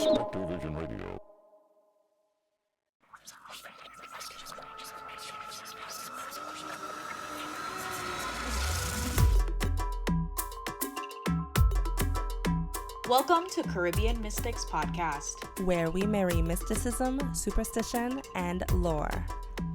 SpectreVision Radio. Welcome to Caribbean Mystics Podcast, where we marry mysticism, superstition, and lore.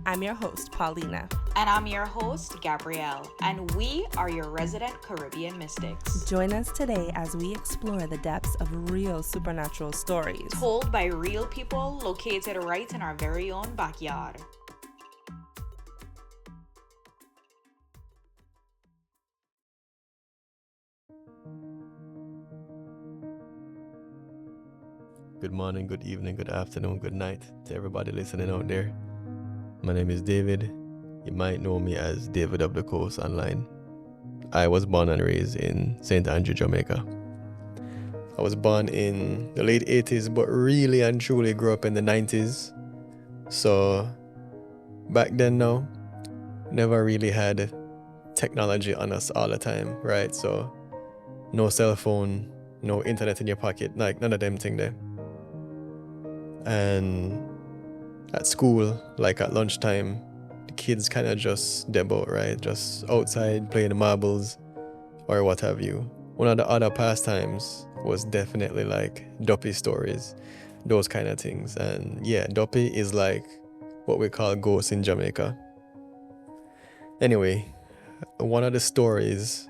I'm your host, Paulina. And I'm your host, Gabrielle, and we are your resident Caribbean Mystics. Join us today as we explore the depths of real supernatural stories told by real people located right in our very own backyard. Good morning, good evening, good afternoon, good night to everybody listening out there. My name is David. You might know me as David of the Coast online. I was born and raised in St. Andrew, Jamaica. I was born in the late 80s, but really and truly grew up in the 90s. So back then now, never really had technology on us all the time, right? So no cell phone, no internet in your pocket, like none of them thing there. And at school, like at lunchtime, the kids kind of just deb out, right? Just outside playing the marbles or what have you. One of the other pastimes was definitely like duppy stories, those kind of things. And yeah, duppy is like what we call ghosts in Jamaica. Anyway, one of the stories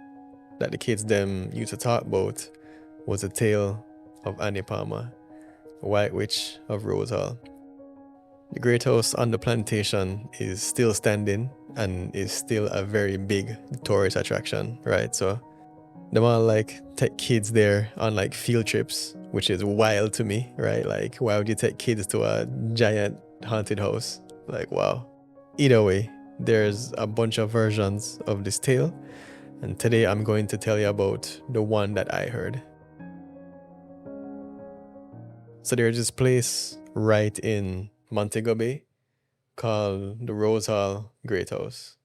that the kids them used to talk about was the tale of Annie Palmer, White Witch of Rose Hall. The great house on the plantation is still standing and is still a very big tourist attraction, right? So them all like take kids there on like field trips, which is wild to me, right? Like, why would you take kids to a giant haunted house? Like, wow. Either way, there's a bunch of versions of this tale, and today I'm going to tell you about the one that I heard. So there's this place right in Montego Bay called the Rose Hall Great House.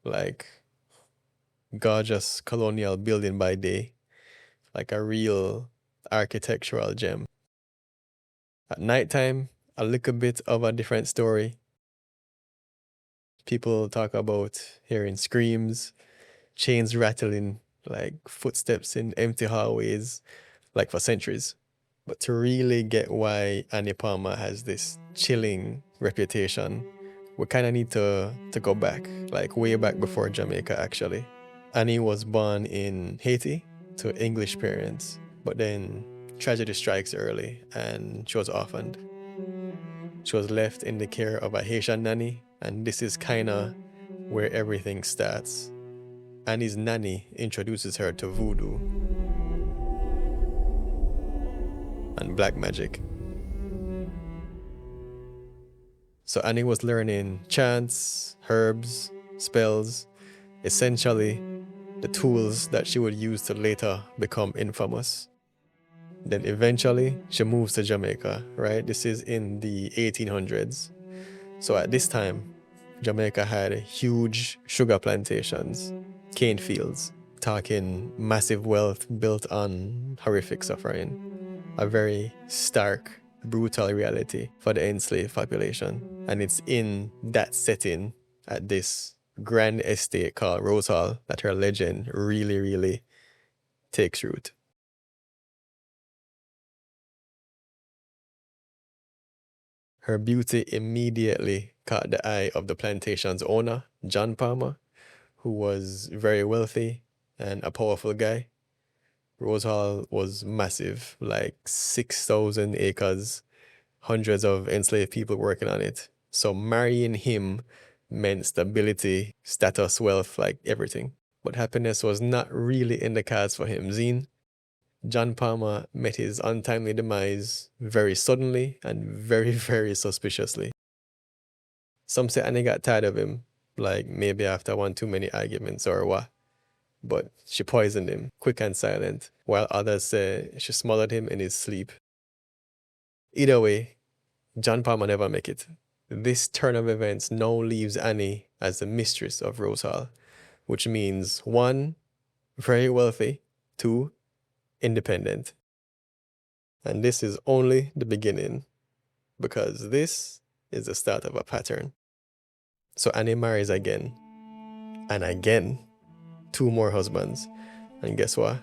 Like gorgeous colonial building by day, like a real architectural gem. At nighttime, a little bit of a different story. People talk about hearing screams, chains rattling, like footsteps in empty hallways, like for centuries. But to really get why Annie Palmer has this chilling reputation, we kind of need to go back, like way back before Jamaica actually. Annie was born in Haiti to English parents, but then tragedy strikes early and she was orphaned. She was left in the care of a Haitian nanny, and this is kind of where everything starts. Annie's nanny introduces her to voodoo and black magic. So Annie was learning chants, herbs, spells, essentially the tools that she would use to later become infamous. Then eventually she moves to Jamaica, right? This is in the 1800s. So at this time, Jamaica had huge sugar plantations, cane fields, talking massive wealth built on horrific suffering. A very stark, brutal reality for the enslaved population. And it's in that setting at this grand estate called Rose Hall that her legend really, really takes root. Her beauty immediately caught the eye of the plantation's owner, John Palmer, who was very wealthy and a powerful guy. Rose Hall was massive, like 6,000 acres, hundreds of enslaved people working on it. So marrying him meant stability, status, wealth, like everything. But happiness was not really in the cards for him. Zine, John Palmer met his untimely demise very suddenly and very, very suspiciously. Some say Annie got tired of him, like maybe after one too many arguments or what. But she poisoned him, quick and silent, while others say she smothered him in his sleep. Either way, John Palmer never make it. This turn of events now leaves Annie as the mistress of Rose Hall, which means 1, very wealthy, 2, independent. And this is only the beginning, because this is the start of a pattern. So Annie marries again and again, 2 more husbands. And guess what?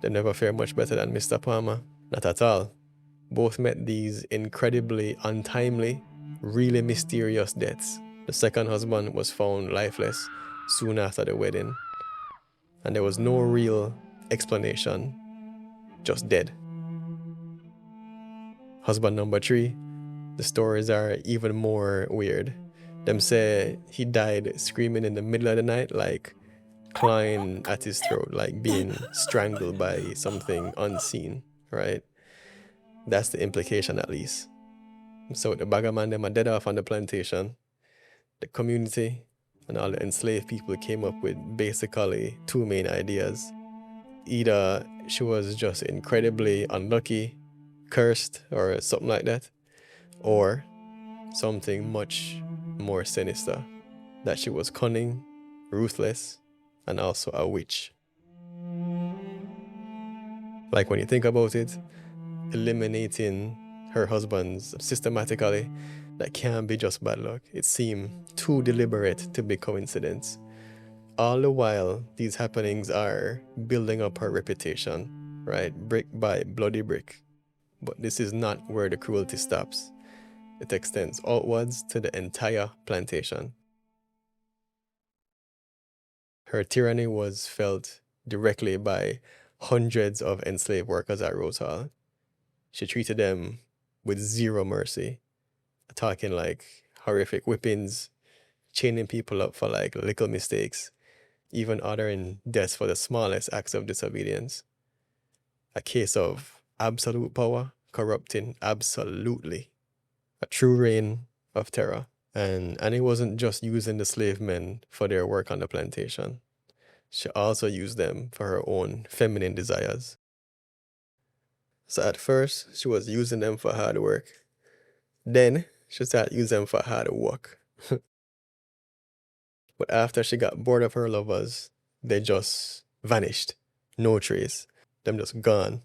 They never fare much better than Mr. Palmer. Not at all. Both met these incredibly untimely, really mysterious deaths. The second husband was found lifeless soon after the wedding. And there was no real explanation, just dead. Husband number 3, the stories are even more weird. Them say he died screaming in the middle of the night, like clawing at his throat, like being strangled by something unseen, right? That's the implication, at least. So the bagger man them are dead off on the plantation. The community and all the enslaved people came up with basically 2 main ideas. Either she was just incredibly unlucky, cursed, or something like that, or something much more sinister, that she was cunning, ruthless, and also a witch. Like, when you think about it, eliminating her husbands systematically, that can't be just bad luck. It seemed too deliberate to be coincidence. All the while, these happenings are building up her reputation, right? Brick by bloody brick. But this is not where the cruelty stops. It extends outwards to the entire plantation. Her tyranny was felt directly by hundreds of enslaved workers at Rose Hall. She treated them with zero mercy, talking like horrific whippings, chaining people up for like little mistakes, even ordering deaths for the smallest acts of disobedience. A case of absolute power corrupting absolutely. A true reign of terror. And Annie wasn't just using the slave men for their work on the plantation. She also used them for her own feminine desires. So at first, she was using them for hard work. Then, she started using them for hard work. But after she got bored of her lovers, they just vanished. No trace. Them just gone.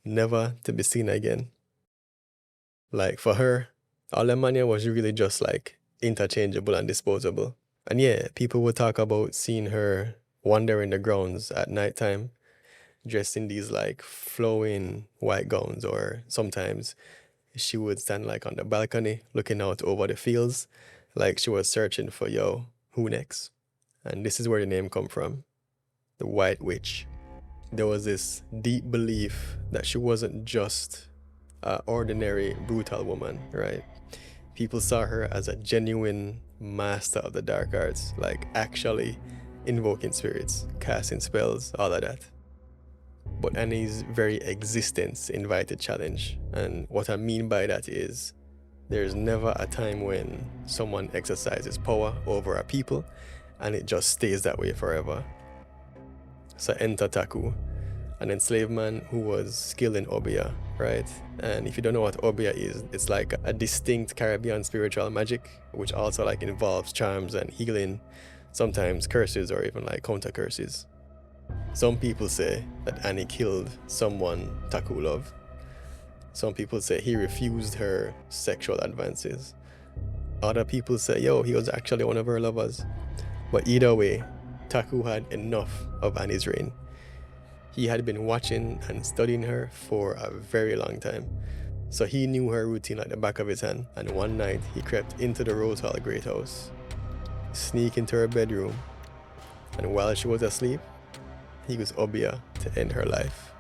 Never to be seen again. Like, for her, all the money was really just like interchangeable and disposable. And yeah, people would talk about seeing her wandering the grounds at nighttime, dressed in these like flowing white gowns, or sometimes she would stand like on the balcony looking out over the fields, like she was searching for, yo, who next? And this is where the name come from, the White Witch. There was this deep belief that she wasn't just an ordinary brutal woman, right? People saw her as a genuine master of the dark arts, like actually invoking spirits, casting spells, all of that. But Annie's very existence invited challenge. And what I mean by that is, there's never a time when someone exercises power over a people and it just stays that way forever. So enter Taku, an enslaved man who was skilled in Obeah, right? And if you don't know what Obeah is, it's like a distinct Caribbean spiritual magic, which also like involves charms and healing, sometimes curses or even like counter curses. Some people say that Annie killed someone Taku loved. Some people say he refused her sexual advances. Other people say, yo, he was actually one of her lovers. But either way, Taku had enough of Annie's reign. He had been watching and studying her for a very long time. So he knew her routine like the back of his hand. And one night, he crept into the Rose Hall Great House, sneaked into her bedroom, and while she was asleep, he used Obeah to end her life.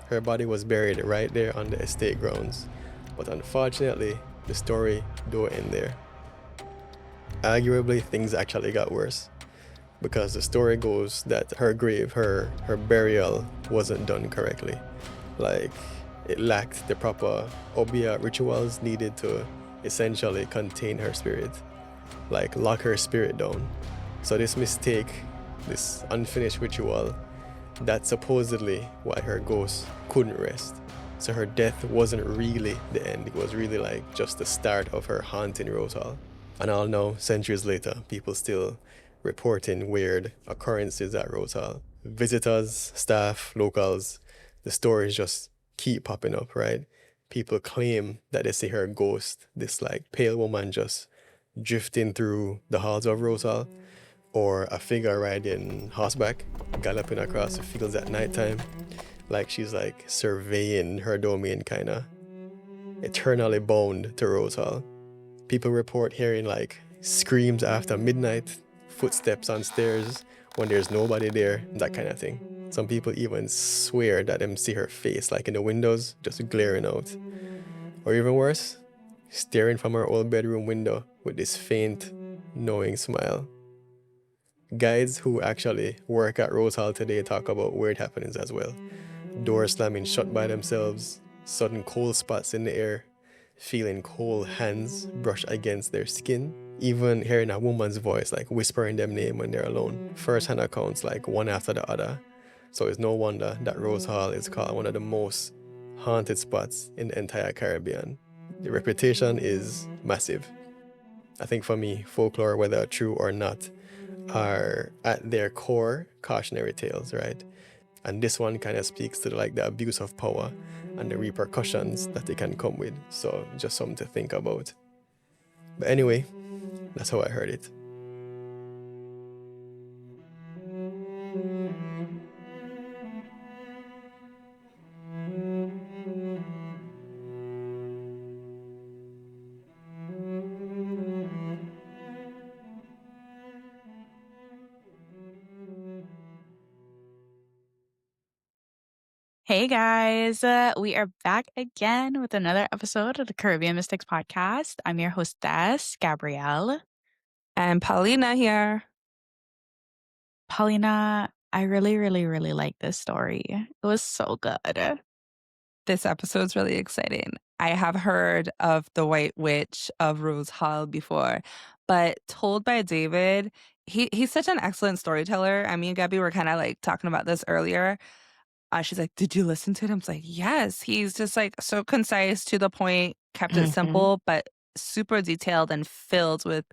Her body was buried right there on the estate grounds, but unfortunately, the story don't end there. Arguably, things actually got worse, because the story goes that her grave, her burial wasn't done correctly. Like, it lacked the proper Obeah rituals needed to essentially contain her spirit, like lock her spirit down. So this mistake, this unfinished ritual, that's supposedly why her ghost couldn't rest. So her death wasn't really the end, it was really like just the start of her haunting Rose Hall. And all now, centuries later, people still reporting weird occurrences at Rose Hall. Visitors, staff, locals, the stories just keep popping up, right? People claim that they see her ghost, this like pale woman just drifting through the halls of Rose Hall, or a figure riding horseback, galloping across the fields at nighttime, like she's like surveying her domain, kind of eternally bound to Rose Hall. People report hearing like screams after midnight, footsteps on stairs when there's nobody there, that kind of thing. Some people even swear that them see her face like in the windows, just glaring out. Or even worse, staring from her old bedroom window with this faint, knowing smile. Guides who actually work at Rose Hall today talk about weird happenings as well. Doors slamming shut by themselves, sudden cold spots in the air, feeling cold hands brush against their skin, even hearing a woman's voice like whispering them name when they're alone. First-hand accounts like one after the other. So it's no wonder that Rose Hall is called one of the most haunted spots in the entire Caribbean. The reputation is massive. I think for me, folklore, whether true or not, are at their core cautionary tales, right? And this one kind of speaks to like the abuse of power and the repercussions that they can come with. So just something to think about. But anyway, that's how I heard it. Hey guys, we are back again with another episode of the Caribbean Mystics podcast. I'm your hostess, Gabrielle. And Paulina here. Paulina, I really, really, really like this story. It was so good. This episode's really exciting. I have heard of the White Witch of Rose Hall before, but told by David, he's such an excellent storyteller. I mean, Gabby, we're kind of like talking about this earlier. She's like, did you listen to it? I'm like, yes. He's just like so concise, to the point, kept it simple, but super detailed and filled with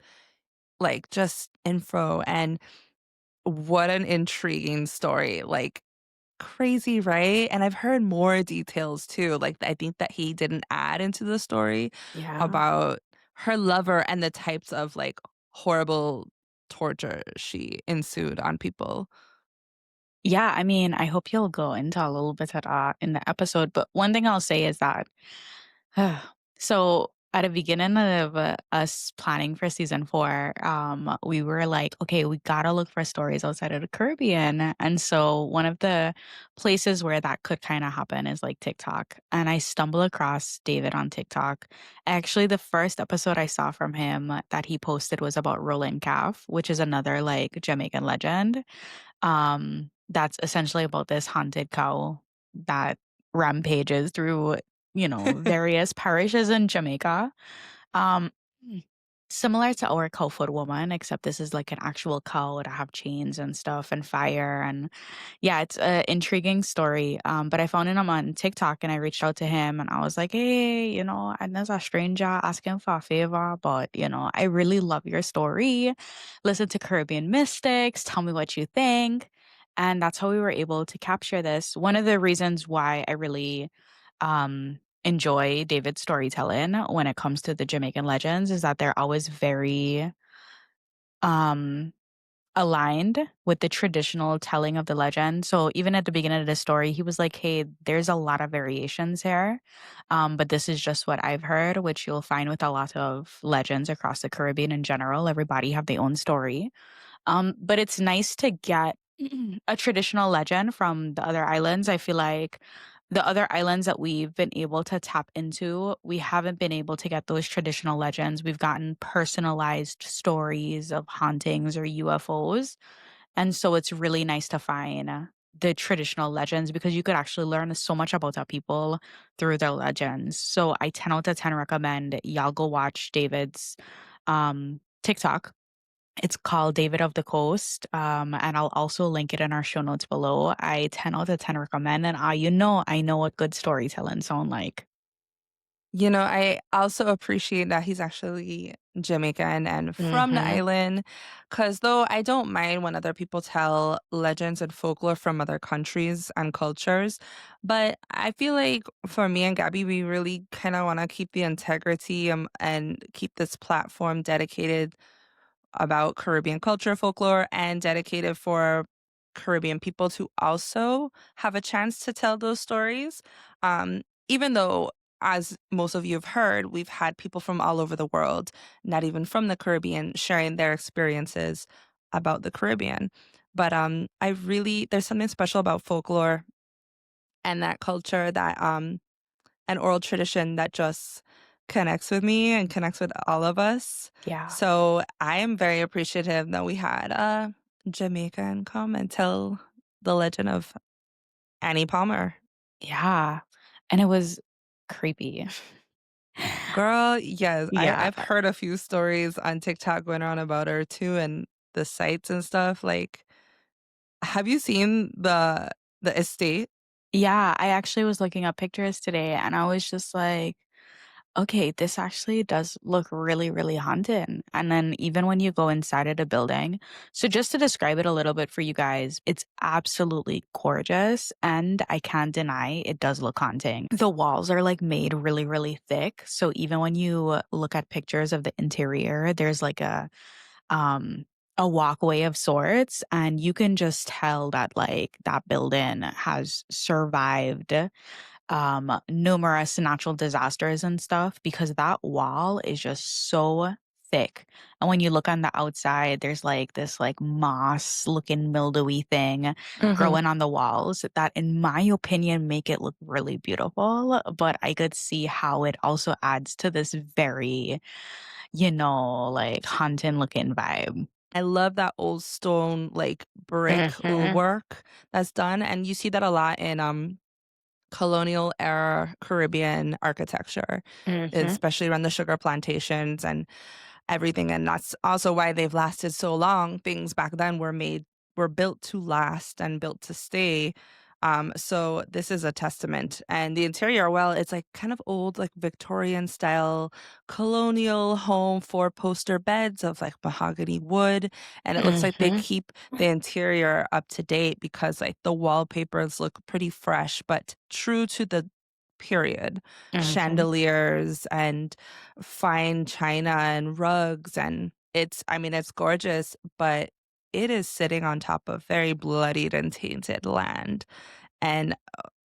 like just info. And what an intriguing story. Like, crazy, right? And I've heard more details too. Like, I think that he didn't add into the story about her lover and the types of like horrible torture she ensued on people. Yeah, I mean, I hope you'll go into a little bit of that in the episode. But one thing I'll say is that, so at the beginning of us planning for season 4, we were like, okay, we gotta look for stories outside of the Caribbean. And so one of the places where that could kind of happen is like TikTok. And I stumbled across David on TikTok. Actually, the first episode I saw from him that he posted was about Roland Calf, which is another like Jamaican legend. That's essentially about this haunted cow that rampages through, various parishes in Jamaica. Um, Similar to our Cowfoot woman, except this is like an actual cow that have chains and stuff and fire. And yeah, it's an intriguing story. But I found him on TikTok and I reached out to him and I was like, hey, and there's a stranger asking for a favor, but, I really love your story. Listen to Caribbean Mystics. Tell me what you think. And that's how we were able to capture this. One of the reasons why I really enjoy David's storytelling when it comes to the Jamaican legends is that they're always very aligned with the traditional telling of the legend. So even at the beginning of the story, he was like, hey, there's a lot of variations here. But this is just what I've heard, which you'll find with a lot of legends across the Caribbean in general. Everybody have their own story. But it's nice to get a traditional legend from the other islands. I feel like the other islands that we've been able to tap into, we haven't been able to get those traditional legends. We've gotten personalized stories of hauntings or UFOs. And so it's really nice to find the traditional legends because you could actually learn so much about our people through their legends. So I 10 out of 10 recommend y'all go watch David's TikTok. It's called David of the Coast, and I'll also link it in our show notes below. I 10 out of 10 recommend, and I know what good storytelling sound like. I also appreciate that he's actually Jamaican and from the Mhm. island. Because though I don't mind when other people tell legends and folklore from other countries and cultures, but I feel like for me and Gabby, we really kind of want to keep the integrity and keep this platform dedicated about Caribbean culture, folklore, and dedicated for Caribbean people to also have a chance to tell those stories. Even though, as most of you have heard, we've had people from all over the world, not even from the Caribbean, sharing their experiences about the Caribbean. But I really, there's something special about folklore and that culture that an oral tradition that just connects with me and connects with all of us. Yeah. So I am very appreciative that we had Jamaican come and tell the legend of Annie Palmer. Yeah. And it was creepy. Girl, yes, Yeah. I've heard a few stories on TikTok going around about her too and the sites and stuff. Like, have you seen the estate? Yeah, I actually was looking up pictures today and I was just like, okay, this actually does look really, really haunted. And then even when you go inside of the building, so just to describe it a little bit for you guys, it's absolutely gorgeous. And I can't deny it does look haunting. The walls are like made really, really thick. So even when you look at pictures of the interior, there's like um a walkway of sorts and you can just tell that like that building has survived numerous natural disasters and stuff because that wall is just so thick. And when you look on the outside, there's like this like moss looking mildewy thing Mhm. growing on the walls that in my opinion make it look really beautiful. But I could see how it also adds to this very, like haunting looking vibe. I love that old stone like brick Mhm. work that's done, and you see that a lot in colonial era Caribbean architecture, Mhm. especially around the sugar plantations and everything. And that's also why they've lasted so long. Things back then were built to last and built to stay. So this is a testament. And the interior, well, it's like kind of old, like Victorian style colonial home, four-poster beds of like mahogany wood. And it looks like they Mhm. keep the interior up to date because like the wallpapers look pretty fresh, but true to the period. Mhm. Chandeliers and fine china and rugs, and I mean, it's gorgeous, but it is sitting on top of very bloodied and tainted land. And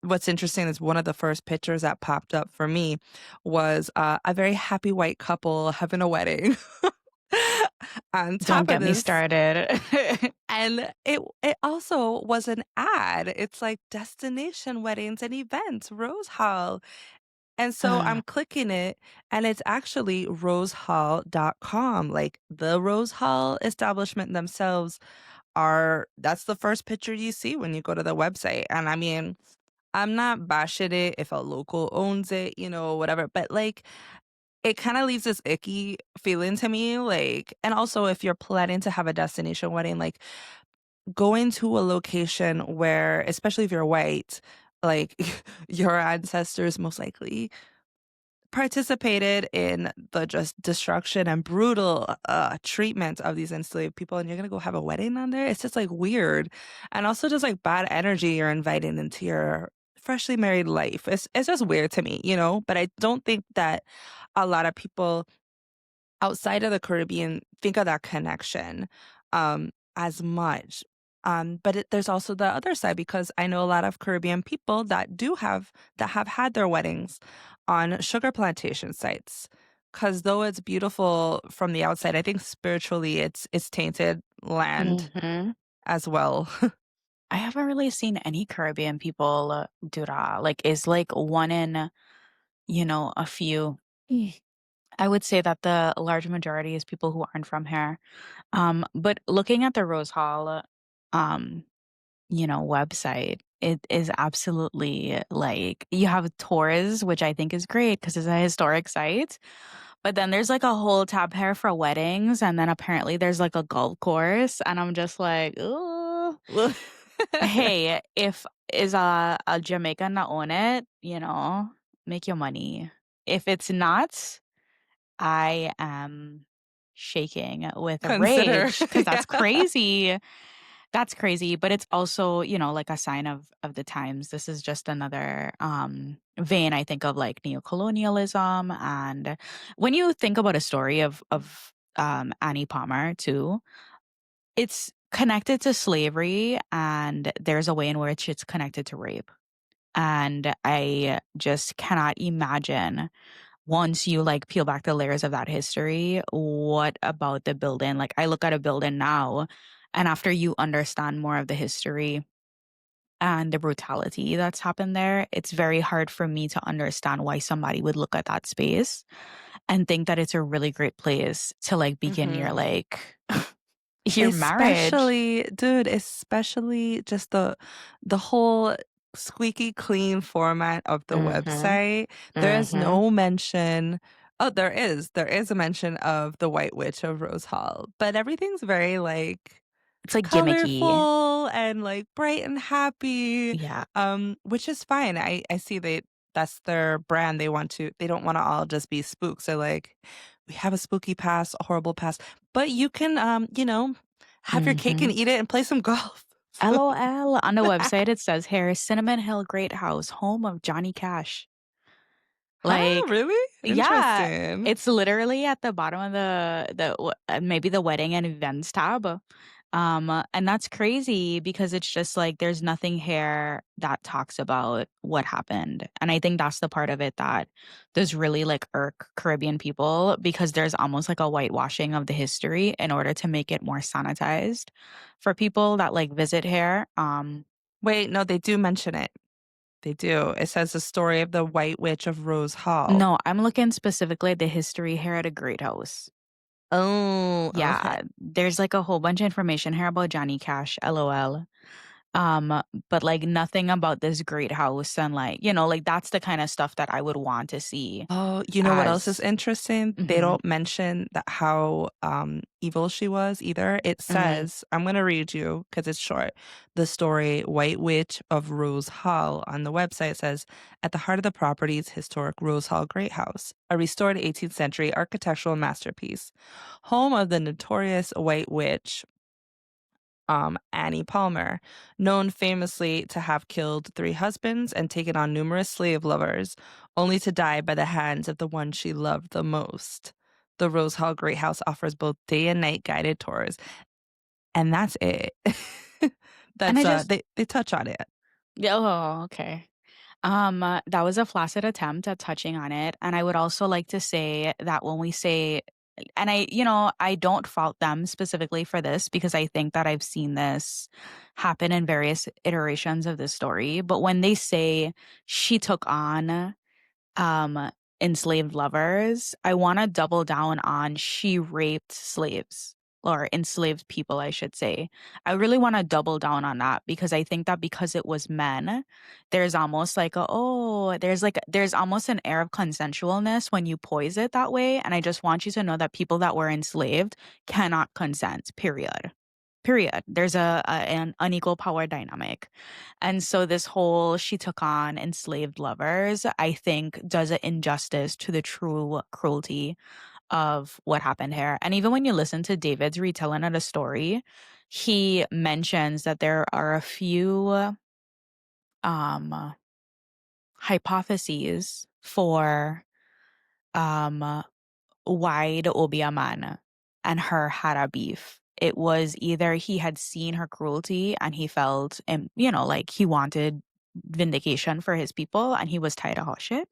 what's interesting is one of the first pictures that popped up for me was a very happy white couple having a wedding on Don't top of get me this. started. And it also was an ad. It's like destination weddings and events, Rose Hall. And so Uh, I'm clicking it and it's actually rosehall.com. Like the Rose Hall establishment themselves that's the first picture you see when you go to the website. And I mean, I'm not bashing it if a local owns it, whatever, but like it kind of leaves this icky feeling to me. Like, and also if you're planning to have a destination wedding, like going to a location where, especially if you're white, like your ancestors most likely participated in the just destruction and brutal treatment of these enslaved people, and you're gonna go have a wedding on there. It's just like weird, and also just like bad energy you're inviting into your freshly married life. It's just weird to me, but I don't think that a lot of people outside of the Caribbean think of that connection as much. But there's also the other side because I know a lot of Caribbean people that have had their weddings on sugar plantation sites. Because though it's beautiful from the outside, I think spiritually it's tainted land mhm. as well. I haven't really seen any Caribbean people do that. Like, is like one in, a few. I would say that the large majority is people who aren't from here. But looking at the Rose Hall, um, website, it is absolutely like you have tours, which I think is great because it's a historic site. But then there's like a whole tab here for weddings, and then apparently there's like a golf course, and I'm just like, ooh. Hey, if is a Jamaican that own it, make your money. If it's not, I am. shaking with Consider. rage because that's Yeah. crazy. That's crazy, but it's also, like a sign of the times. This is just another vein I think of like neocolonialism. And when you think about a story of Annie Palmer too, it's connected to slavery and there's a way in which it's connected to rape. And I just cannot imagine once you like peel back the layers of that history, what about the building? Like I look at a building now and after you understand more of the history and the brutality that's happened there, it's very hard for me to understand why somebody would look at that space and think that it's a really great place to like begin your Mhm. like your marriage. Especially, dude, especially just the whole squeaky clean format of the Mhm. website. There is Mhm. no mention. Oh, there is. There is a mention of the White Witch of Rose Hall, but everything's very like It's like gimmicky. colorful and like bright and happy, Yeah. which is fine. I see that's their brand. They don't want to all just be spooks. They're like, we have a spooky past, a horrible past, but you can have your cake and Mhm. eat it and play some golf. LOL. On the website, it says here, Cinnamon Hill Great House, home of Johnny Cash. Huh? Like, Really? yeah, Interesting. it's literally at the bottom of maybe the wedding and events tab. And that's crazy because it's just like there's nothing here that talks about what happened. And I think that's the part of it that does really like irk Caribbean people because there's almost like a whitewashing of the history in order to make it more sanitized for people that like visit here. Wait, no, they do mention it. They do. It says the story of the White Witch of Rose Hall. No, I'm looking specifically at the history here at a great house. Oh, okay. Yeah, there's like a whole bunch of information here about Johnny Cash, LOL. But like nothing about this great house and like, like that's the kind of stuff that I would want to see Oh, you know what else is as interesting? They mhm, don't mention that how evil she was either. It mhm. says, I'm going to read you because it's short. The story White Witch of Rose Hall on the website says, at the heart of the property's historic Rose Hall Great House, a restored 18th century architectural masterpiece, home of the notorious White Witch Annie Palmer, known famously to have killed 3 husbands and taken on numerous slave lovers, only to die by the hands of the one she loved the most. The Rose Hall Great House offers both day and night guided tours, and that's it. And I That's just they touch on it. yeah, oh, okay. That was a flaccid attempt at touching on it. And I would also like to say that when we say, and I don't fault them specifically for this because I think that I've seen this happen in various iterations of this story. But when they say she took on um, enslaved lovers, I want to double down on she raped slaves or enslaved people, I should say. I really want to double down on that because I think that because it was men, there's almost like there's almost an air of consensualness when you poise it that way. And I just want you to know that people that were enslaved cannot consent, period. Period. There's an unequal power dynamic. And so this whole she took on enslaved lovers, I think does an injustice to the true cruelty of what happened here. And even when you listen to David's retelling of the story, he mentions that there are a few um hypotheses for um why the Obeah man and her had a beef. It was either he had seen her cruelty and he felt, like he wanted vindication for his people and he was tired of her shit,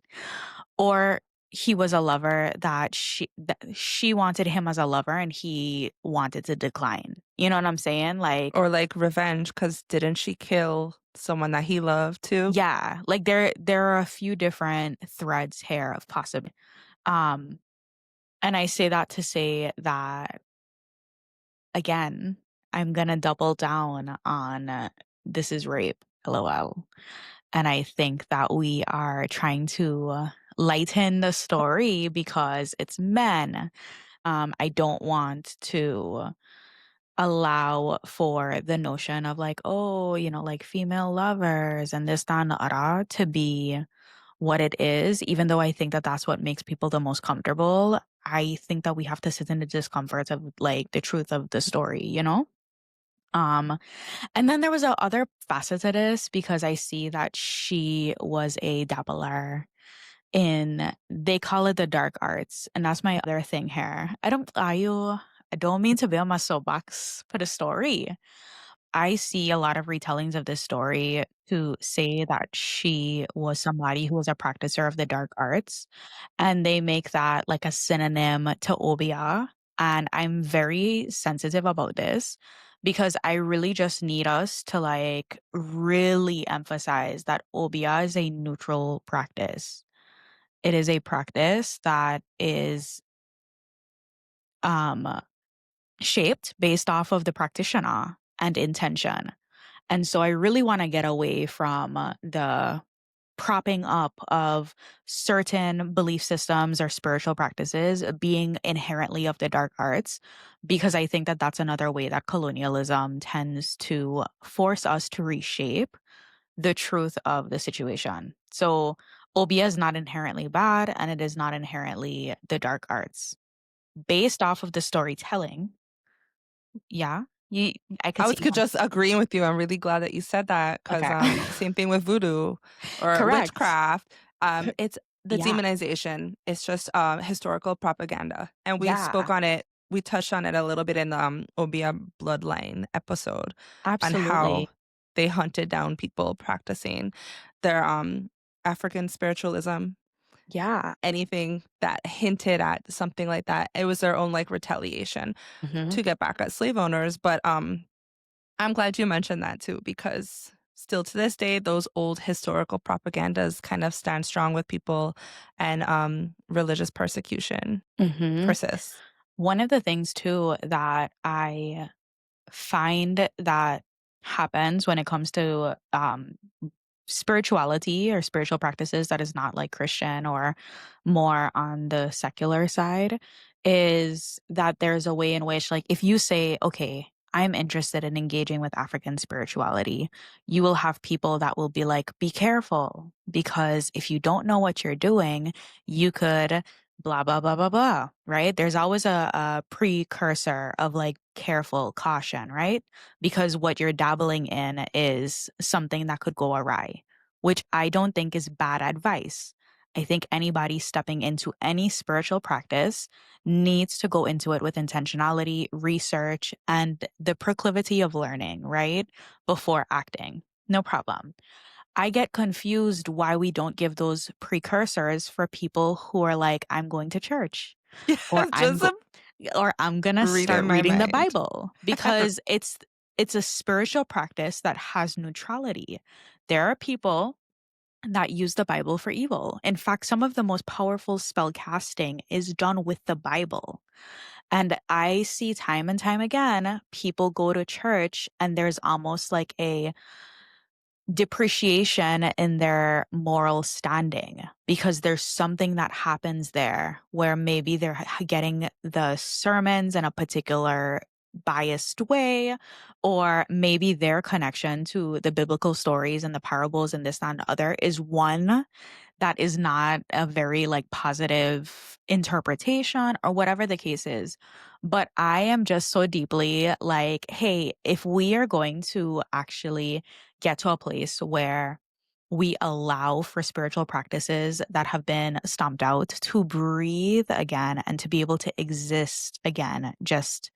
or he was a lover that she wanted him as a lover and he wanted to decline. You know what I'm saying? Like, Or like revenge, because didn't she kill someone that he loved too? yeah, like there are a few different threads here of possible. Um, and I say that to say that again, I'm gonna double down on this is rape, lol. And I think that we are trying to lighten the story because it's men. I don't want to allow for the notion of like, oh, like female lovers and this, that, and the other to be what it is, even though I think that that's what makes people the most comfortable. I think that we have to sit in the discomfort of like the truth of the story, you know? Um, and then there was a other facet to this because I see that she was a dabbler in they call it the dark arts, and that's my other thing here. I don't mean to be on my soapbox for the story. I see a lot of retellings of this story to say that she was somebody who was a practicer of the dark arts, and they make that like a synonym to Obeah. And I'm very sensitive about this because I really just need us to like really emphasize that Obeah is a neutral practice. It is a practice that is um shaped based off of the practitioner and intention. And so I really want to get away from the propping up of certain belief systems or spiritual practices being inherently of the dark arts, because I think that that's another way that colonialism tends to force us to reshape the truth of the situation. So Obeah is not inherently bad and it is not inherently the dark arts. Based off of the storytelling, yeah, you, I I could was see. could just agreeing with you. I'm really glad that you said that because Okay. same thing with voodoo or Correct. witchcraft. It's the Yeah. demonization. It's just historical propaganda, and we spoke Yeah. on it. We touched on it a little bit in the Obeah bloodline episode on how Absolutely. they hunted down people practicing their African spiritualism. Yeah. Anything that hinted at something like that, it was their own like retaliation Mhm. to get back at slave owners. But I'm glad you mentioned that too, because still to this day, those old historical propagandas kind of stand strong with people, and religious persecution Mhm. persists. One of the things too that I find that happens when it comes to spirituality or spiritual practices that is not like Christian or more on the secular side is that there's a way in which, like, if you say, okay, I'm interested in engaging with African spirituality, you will have people that will be like, be careful, because if you don't know what you're doing, you could blah, blah, blah, blah, blah, right? There's always a precursor of like careful caution, right? Because what you're dabbling in is something that could go awry, which I don't think is bad advice. I think anybody stepping into any spiritual practice needs to go into it with intentionality, research, and the proclivity of learning, right? Before acting. No problem. I get confused why we don't give those precursors for people who are like, I'm going to church or Yes, just I'm gonna reading start my reading the mind. Bible, because it's a spiritual practice that has neutrality. There are people that use the Bible for evil. In fact, some of the most powerful spell casting is done with the Bible. And I see time and time again, people go to church and there's almost like a depreciation in their moral standing because there's something that happens there where maybe they're getting the sermons in a particular biased way, or maybe their connection to the biblical stories and the parables and this that, and the other is one that is not a very like positive interpretation or whatever the case is. But I am just so deeply like, hey, if we are going to actually get to a place where we allow for spiritual practices that have been stomped out to breathe again and to be able to exist again, just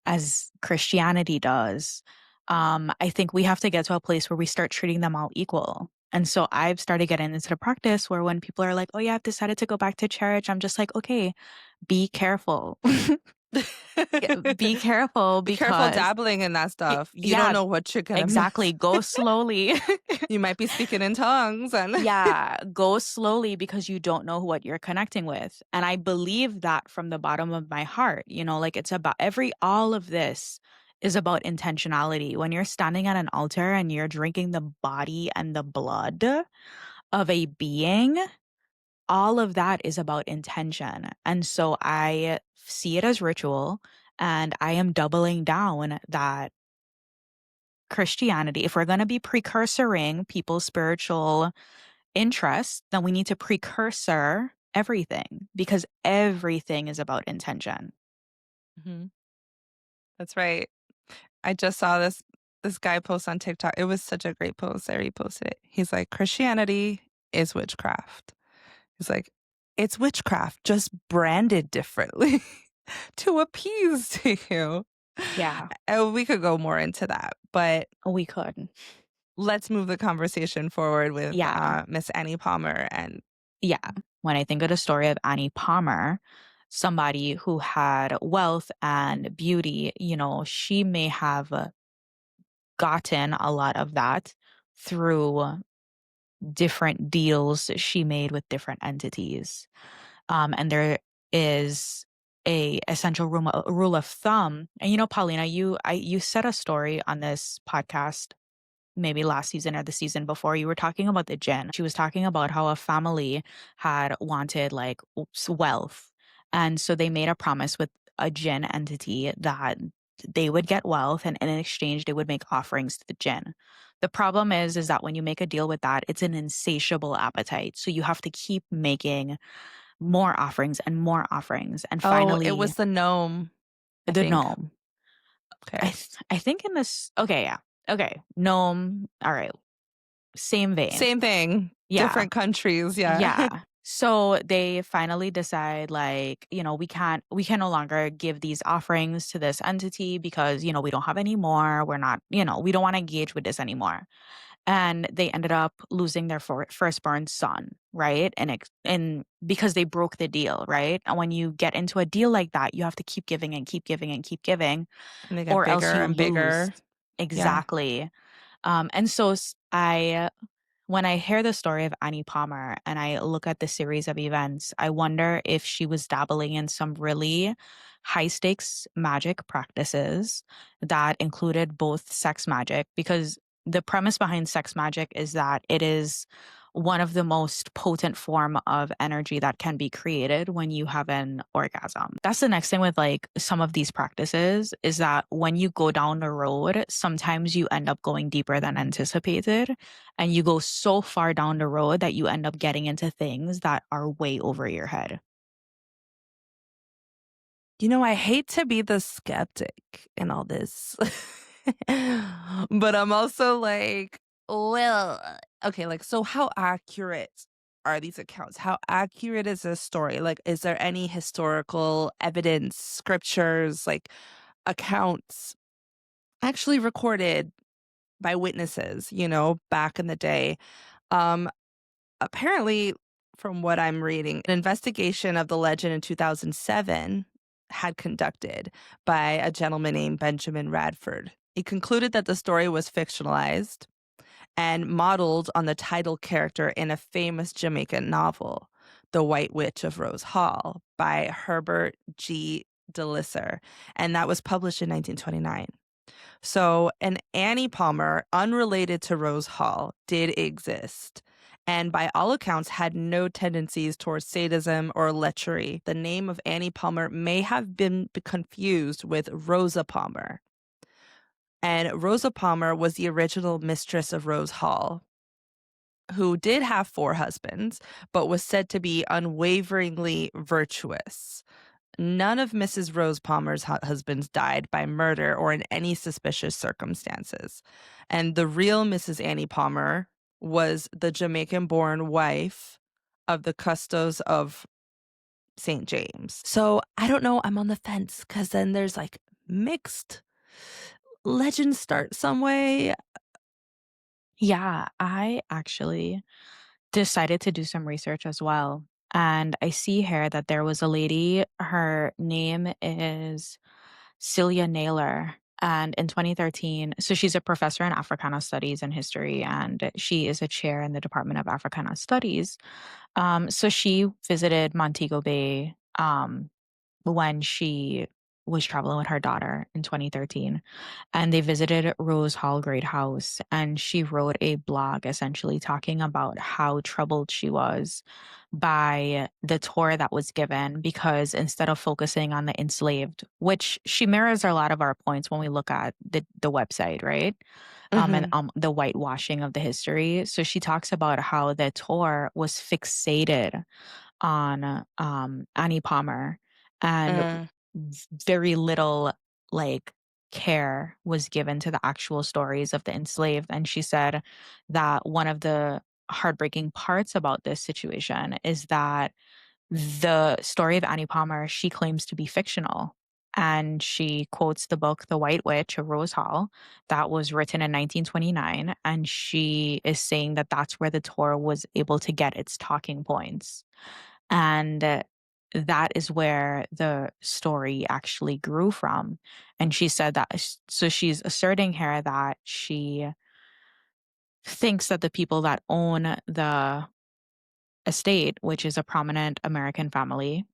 as Christianity does, I think we have to get to a place where we start treating them all equal. And so I've started getting into the practice where when people are like, oh, yeah, I've decided to go back to church, I'm just like, okay, be careful. Yeah, be careful Be careful because, dabbling in that stuff. You don't yeah, know what you're gonna exactly. miss. Go slowly. You might be speaking in tongues and Yeah, go slowly because you don't know what you're connecting with. And I believe that from the bottom of my heart, you know, like it's about all of this is about intentionality. When you're standing at an altar and you're drinking the body and the blood of a being, all of that is about intention. And so I see it as ritual, and I am doubling down that Christianity, if we're going to be precursoring people's spiritual interests, then we need to precursor everything, because everything is about intention. Mhm. That's right. I just saw this guy post on TikTok. It was such a great post. I reposted it. He's like, Christianity is witchcraft. He's like, it's witchcraft, just branded differently to appease you. Yeah, And we could go more into that, but we could. let's move the conversation forward with Yeah. Miss Annie Palmer. And Yeah. When I think of the story of Annie Palmer, somebody who had wealth and beauty, she may have gotten a lot of that through different deals she made with different entities. And there is a essential rule of thumb. And Paulina, you said a story on this podcast maybe last season or the season before. You were talking about the jinn. She was talking about how a family had wanted like wealth. And so they made a promise with a jinn entity that they would get wealth, and in exchange they would make offerings to the jinn. The problem is that when you make a deal with that, it's an insatiable appetite. So you have to keep making more offerings and more offerings. And oh, it finally, was the gnome, I the think. gnome. Okay. I think in this, okay, yeah. Okay. Gnome. All right. Same vein. Same thing. Yeah. Different countries. Yeah. Yeah. So they finally decide like, we can no longer give these offerings to this entity because, we don't have any more. We're not, we don't want to engage with this anymore. And they ended up losing their firstborn son, right? And because they broke the deal, right? And when you get into a deal like that, you have to keep giving and keep giving and keep giving, And they get or else bigger you and lose. bigger. Yeah. Exactly. And so when I hear the story of Annie Palmer and I look at the series of events, I wonder if she was dabbling in some really high stakes magic practices that included both sex magic, because the premise behind sex magic is that it is one of the most potent form of energy that can be created when you have an orgasm. That's the next thing with like some of these practices, is that when you go down the road, sometimes you end up going deeper than anticipated, and you go so far down the road that you end up getting into things that are way over your head. I hate to be the skeptic in all this, but I'm also like, well, okay, like, so how accurate are these accounts? How accurate is this story? Like, is there any historical evidence, scriptures, like accounts actually recorded by witnesses, back in the day? Um, Apparently, from what I'm reading, an investigation of the legend in 2007 had conducted by a gentleman named Benjamin Radford. He concluded that the story was fictionalized and modeled on the title character in a famous Jamaican novel, The White Witch of Rose Hall by Herbert G. DeLisser, and that was published in 1929. So, an Annie Palmer, unrelated to Rose Hall, did exist, and by all accounts had no tendencies towards sadism or lechery. The name of Annie Palmer may have been confused with Rosa Palmer. And Rosa Palmer was the original mistress of Rose Hall, who did have 4 husbands, but was said to be unwaveringly virtuous. None of Mrs. Rose Palmer's husbands died by murder or in any suspicious circumstances. And the real Mrs. Annie Palmer was the Jamaican born wife of the Custos of St. James. So I don't know. I'm on the fence because then there's like mixed legends start some way. Yeah, I actually decided to do some research as well. And I see here that there was a lady, her name is Celia Naylor. And in 2013, so she's a professor in Africana Studies and History, and she is a chair in the Department of Africana Studies. So she visited Montego Bay when she was traveling with her daughter in 2013, and they visited Rose Hall Great House, and she wrote a blog essentially talking about how troubled she was by the tour that was given, because instead of focusing on the enslaved, which she mirrors a lot of our points when we look at the website, right? And Mhm. the whitewashing of the history. So she talks about how the tour was fixated on Annie Palmer, and Mm. very little like care was given to the actual stories of the enslaved. And she said that one of the heartbreaking parts about this situation is that the story of Annie Palmer, she claims to be fictional. And she quotes the book The White Witch of Rose Hall that was written in 1929. And she is saying that that's where the Torah was able to get its talking points. And that is where the story actually grew from. And she said that, so she's asserting here that she thinks that the people that own the estate, which is a prominent American family,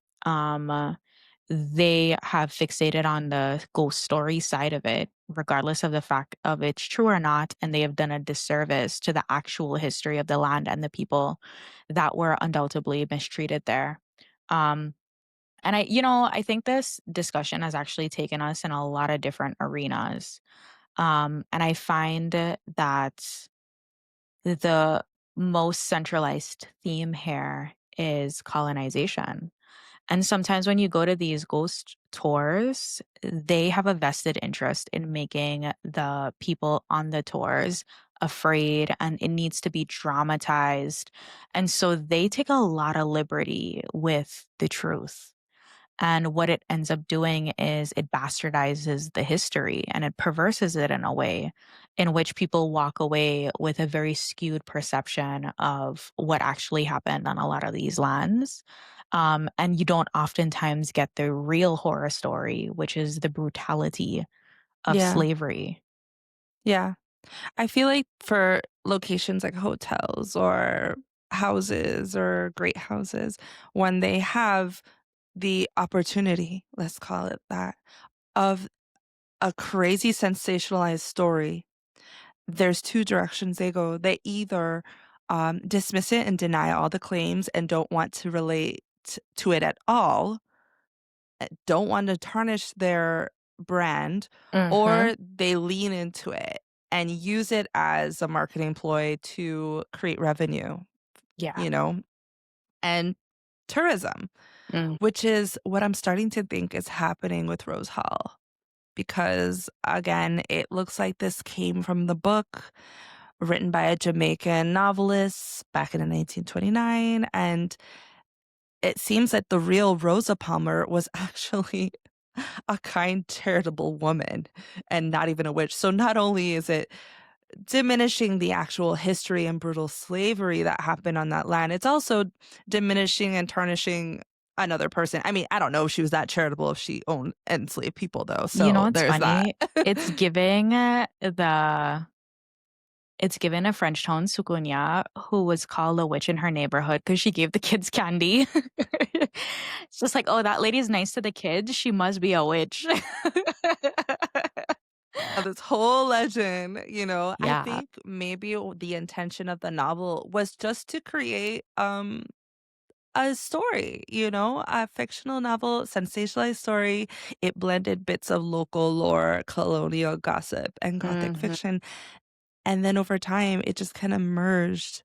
they have fixated on the ghost story side of it, regardless of the fact of it's true or not, and they have done a disservice to the actual history of the land and the people that were undoubtedly mistreated there. Um, and I think this discussion has actually taken us in a lot of different arenas. And I find that the most centralized theme here is colonization. And sometimes when you go to these ghost tours, they have a vested interest in making the people on the tours afraid, and it needs to be dramatized. And so they take a lot of liberty with the truth. And what it ends up doing is it bastardizes the history and it perverses it in a way in which people walk away with a very skewed perception of what actually happened on a lot of these lands. And you don't oftentimes get the real horror story, which is the brutality of Yeah. slavery. Yeah. I feel like for locations like hotels or houses or great houses, when they have the opportunity, let's call it that, of a crazy sensationalized story, there's two directions they go. They either dismiss it and deny all the claims and don't want to relate to it at all, don't want to tarnish their brand, Hmm. or they lean into it and use it as a marketing ploy to create revenue, Yeah. you know, and tourism, Mm. which is what I'm starting to think is happening with Rose Hall. Because again, it looks like this came from the book written by a Jamaican novelist back in 1929. And it seems that the real Rosa Palmer was actually a kind, charitable woman and not even a witch. So not only is it diminishing the actual history and brutal slavery that happened on that land, it's also diminishing and tarnishing another person. I mean, I don't know if she was that charitable if she owned enslaved people though. You know So what's there's that. funny? It's giving it's given a French town Sukunya who was called a witch in her neighborhood because she gave the kids candy. It's just like, oh, that lady's nice to the kids. She must be a witch. This whole legend, I Yeah. think maybe the intention of the novel was just to create a story, a fictional novel, sensationalized story. It blended bits of local lore, colonial gossip, and gothic Mhm. fiction. And then over time, it just kind of merged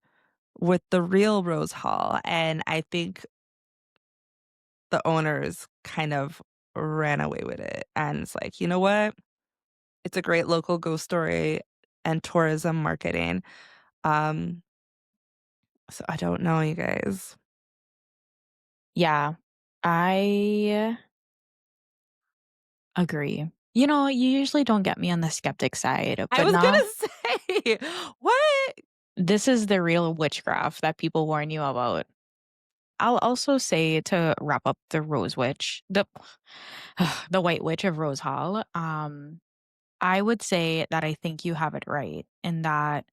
with the real Rose Hall. And I think the owners kind of ran away with it. And it's like, you know what? It's a great local ghost story and tourism marketing. Um, so I don't know, you guys. Yeah. I agree. You usually don't get me on the skeptic side, I but was now gonna say, what? this is the real witchcraft that people warn you about. I'll also say to wrap up the Rose Witch, the White Witch of Rose Hall. I would say that I think you have it right in that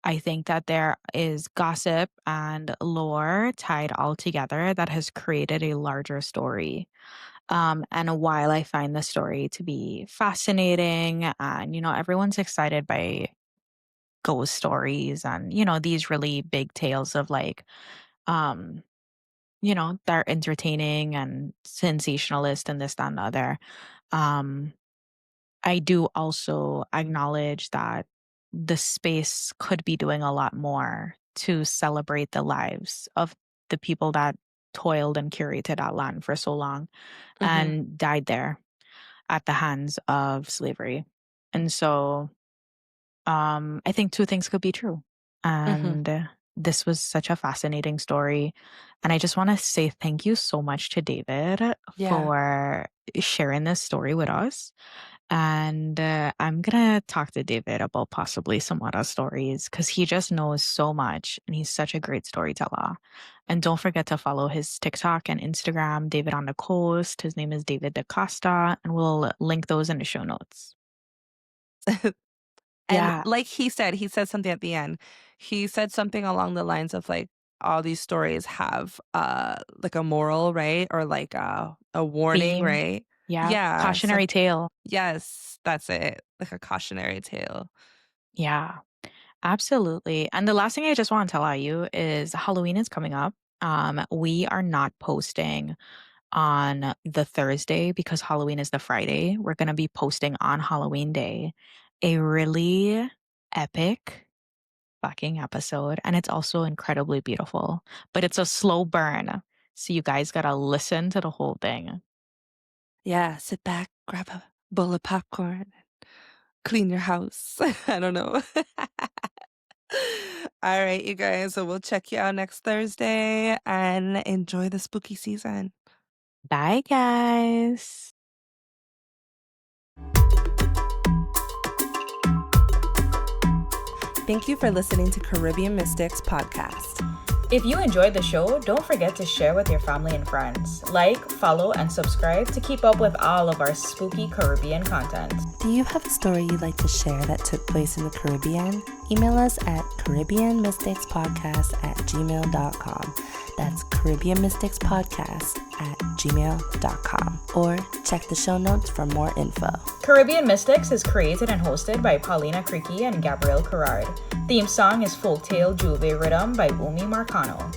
I think that there is gossip and lore tied all together that has created a larger story. And while I find the story to be fascinating and, everyone's excited by ghost stories and, these really big tales of like, um, they're entertaining and sensationalist and this, that, and the other. Um, I do also acknowledge that the space could be doing a lot more to celebrate the lives of the people that toiled and curated that land for so long Mm-hmm. and died there at the hands of slavery. And so I think two things could be true. Mm-hmm. And this was such a fascinating story. And I just want to say thank you so much to David Yeah. for sharing this story with us. And I'm going to talk to David about possibly some other stories because he just knows so much and he's such a great storyteller. And don't forget to follow his TikTok and Instagram, David on the Coast. His name is David DaCosta, and we'll link those in the show notes. And Yeah. like he said something at the end. He said something along the lines of like all these stories have like a moral, right? Or like a warning, Theme. right? Yeah. Yeah. Cautionary tale. Yes, that's it. Like a cautionary tale. Yeah. Absolutely. And the last thing I just want to tell you is Halloween is coming up. We are not posting on the Thursday because Halloween is the Friday. We're going to be posting on Halloween Day a really epic fucking episode. And it's also incredibly beautiful, but it's a slow burn. So you guys got to listen to the whole thing. Yeah, sit back, grab a bowl of popcorn, clean your house. I don't know. All right, you guys. So we'll check you out next Thursday and enjoy the spooky season. Bye, guys. Thank you for listening to Caribbean Mystics Podcast. If you enjoyed the show, don't forget to share with your family and friends. Like, follow, and subscribe to keep up with all of our spooky Caribbean content. Do you have a story you'd like to share that took place in the Caribbean? Email us at caribbeanmysticspodcast@gmail.com. That's caribbeanmysticspodcast@gmail.com. Or check the show notes for more info. Caribbean Mystics is created and hosted by Paulina Creaky and Gabrielle Carrard. Theme song is Folktale Juve Rhythm by Umi Marcano.